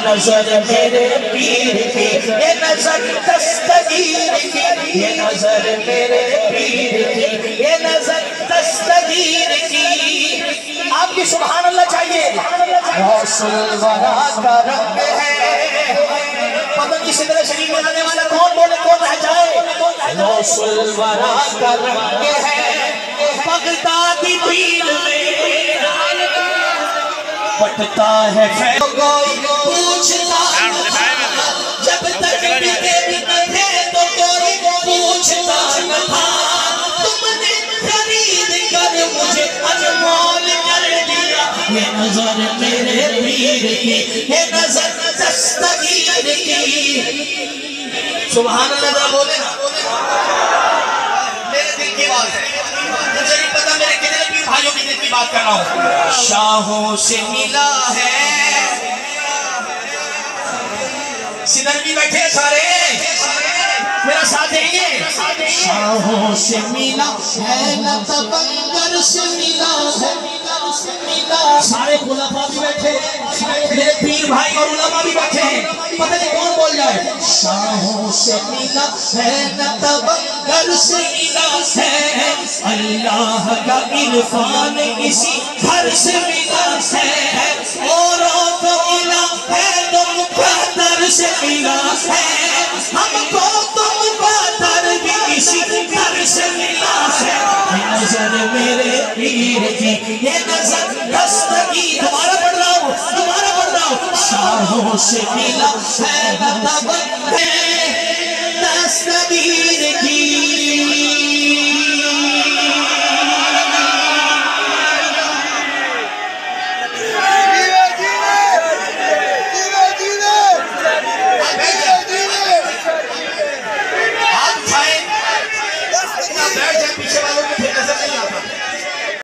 نظر میرے پیر کی، یہ نظر دستگیر کی، یہ نظر میرے پیر کی، یہ نظر دستگیر کی۔ آپ کی سبحان اللہ چاہیے۔ غوث الورا کا رنگ ہے، پتہ نہیں صدر شریف میں آنے والا کون بولے کون رہ جائے۔ غوث الورا کا رنگ ہے، بغدادی دین میں پٹتا ہے فیض، کوئی پوچھتا جب تک بکے تھے تو کوئی پوچھتا نہ تھا، تم نے خرید کر مجھے انمول کر دیا۔ یہ نظر میرے پیر کی، یہ نظر دستگیر کی۔ سبحان اللہ ذرا بولے نا، میرے دل کی بات ہے، مجھے نہیں پتا میرے کتنے پیر بھائیوں کی دل کی بات کر رہا ہوں۔ شاہوں سے ملا ہے، سدھر بھی بیٹھے سارے میرا ساتھ دیں گے۔ شاہوں سے ملا ہے نہ تبنگر سے ملا ہے، سارے خلفاء بھی بیٹھے، میرے پیر بھائی اور علماء بھی بیٹھے ہیں، پتہ نہیں کون بول جائے۔ شاہوں سے ملا ہے نہ تبنگر سے ملا ہے، اللہ کا عرفان اسی گھر سے ملا ہے، اوروں کو ملا ہے تو مقدر سے ملا ہے، ہم کو تو مقدر بھی اسی گھر سے ملا ہے۔ یہ نظر میرے پیر کی، یہ نظر دستگیر، دوبارہ پڑھ رہا ہوں، دوبارہ پڑھ رہا ہوں۔ شاہوں سے ملا ہے نہ تبنگر دستگیر کی۔ آپ اٹھائیں، بیٹھ جائیں پیچھے والوں کو۔